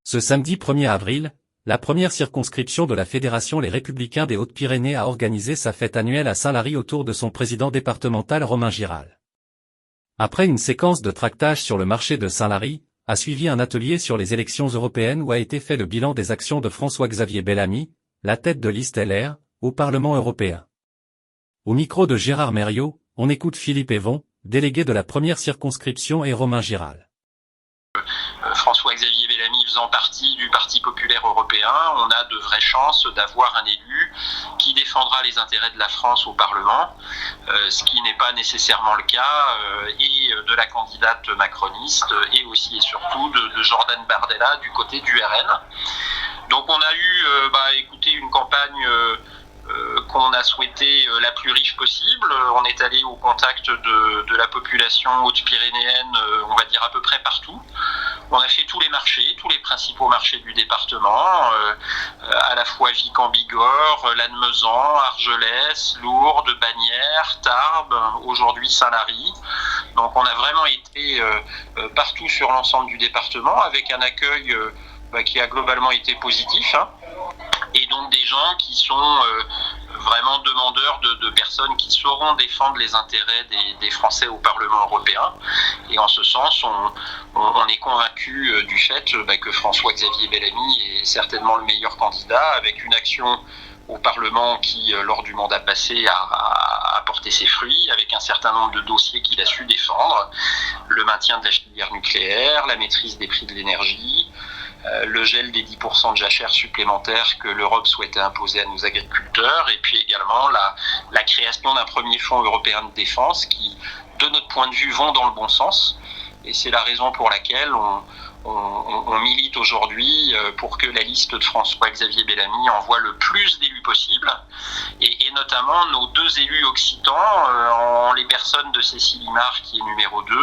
Ce samedi 1er avril, la première circonscription de la Fédération Les Républicains des Hautes-Pyrénées a organisé sa fête annuelle à Saint-Lary autour de son président départemental Romain Giral. Après une séquence de tractage sur le marché de Saint-Lary, a suivi un atelier sur les élections européennes où a été fait le bilan des actions de François-Xavier Bellamy, la tête de liste LR, au Parlement européen. Au micro de Gérard Mériot, on écoute Philippe Evon, délégué de la première circonscription, et Romain Giral. François-Xavier Bellamy faisant partie du Parti populaire européen, on a de vraies chances d'avoir un élu qui défendra les intérêts de la France au Parlement, ce qui n'est pas nécessairement le cas, et de la candidate macroniste, et aussi et surtout de Jordan Bardella du côté du RN. Donc on a eu écoutez, une campagne qu'on a souhaité la plus riche possible. On est allé au contact de la population haute-pyrénéenne, on va dire à peu près partout. On a fait tous les marchés, tous les principaux marchés du département, à la fois Vic en Bigorre, Lannemezan, Argelès, Lourdes, Bagnères, Tarbes, aujourd'hui Saint-Lary. Donc on a vraiment été partout sur l'ensemble du département avec un accueil qui a globalement été positif, et donc des gens qui sont vraiment demandeurs de personnes qui sauront défendre les intérêts des Français au Parlement européen. Et en ce sens, on est convaincu du fait que François-Xavier Bellamy est certainement le meilleur candidat, avec une action au Parlement qui, lors du mandat passé, a porté ses fruits, avec un certain nombre de dossiers qu'il a su défendre: le maintien de la filière nucléaire, la maîtrise des prix de l'énergie, le gel des 10% de jachère supplémentaires que l'Europe souhaitait imposer à nos agriculteurs, et puis également la création d'un premier fonds européen de défense qui, de notre point de vue, vont dans le bon sens. Et c'est la raison pour laquelle on milite aujourd'hui pour que la liste de François-Xavier Bellamy envoie le plus d'élus possible, et notamment nos deux élus occitans, en les personnes de Cécile Imard, qui est numéro 2,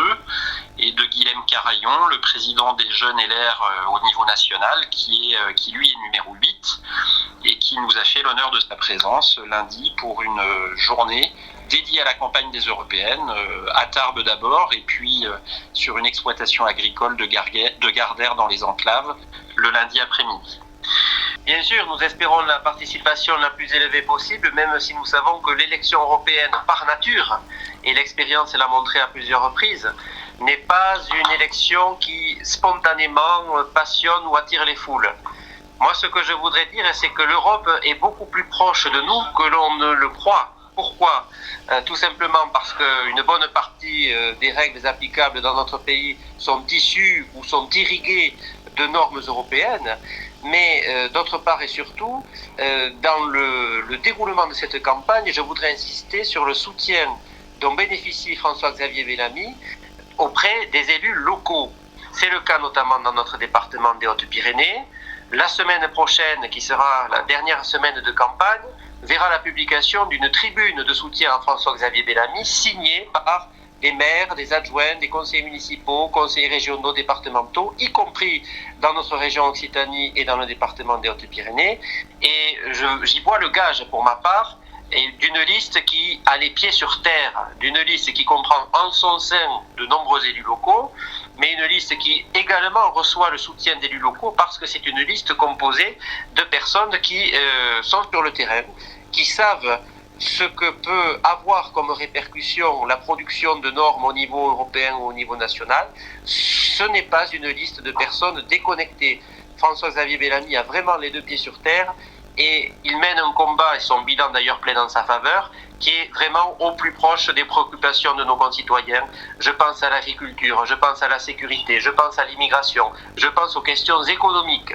et de Guilhem Carayon, le président des jeunes LR au niveau national, qui lui est numéro 8, et qui nous a fait l'honneur de sa présence lundi pour une journée dédiée à la campagne des européennes, à Tarbes d'abord, et puis sur une exploitation agricole de Gardère dans les Enclaves, le lundi après-midi. Bien sûr, nous espérons la participation la plus élevée possible, même si nous savons que l'élection européenne, par nature, et l'expérience l'a montré à plusieurs reprises, n'est pas une élection qui spontanément passionne ou attire les foules. Moi, ce que je voudrais dire, c'est que l'Europe est beaucoup plus proche de nous que l'on ne le croit. Pourquoi ? Tout simplement parce qu'une bonne partie des règles applicables dans notre pays sont issues ou sont irriguées de normes européennes, mais d'autre part et surtout, dans le déroulement de cette campagne, je voudrais insister sur le soutien dont bénéficie François-Xavier Bellamy auprès des élus locaux. C'est le cas notamment dans notre département des Hautes-Pyrénées. La semaine prochaine, qui sera la dernière semaine de campagne, verra la publication d'une tribune de soutien à François-Xavier Bellamy signée par des maires, des adjoints, des conseillers municipaux, conseillers régionaux, départementaux, y compris dans notre région Occitanie et dans le département des Hautes-Pyrénées. Et j'y vois le gage pour ma part, et d'une liste qui a les pieds sur terre, d'une liste qui comprend en son sein de nombreux élus locaux, mais une liste qui également reçoit le soutien d'élus locaux parce que c'est une liste composée de personnes qui sont sur le terrain, qui savent ce que peut avoir comme répercussion la production de normes au niveau européen ou au niveau national. Ce n'est pas une liste de personnes déconnectées. François-Xavier Bellamy a vraiment les deux pieds sur terre, et il mène un combat, et son bilan d'ailleurs plaide en sa faveur, qui est vraiment au plus proche des préoccupations de nos concitoyens. Je pense à l'agriculture, je pense à la sécurité, je pense à l'immigration, je pense aux questions économiques.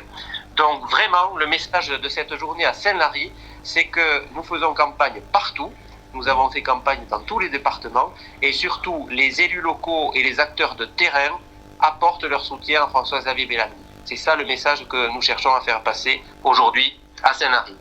Donc vraiment, le message de cette journée à Saint-Lary, c'est que nous faisons campagne partout, nous avons fait campagne dans tous les départements, et surtout les élus locaux et les acteurs de terrain apportent leur soutien à François-Xavier Bellamy. C'est ça le message que nous cherchons à faire passer aujourd'hui à Saint-Lary.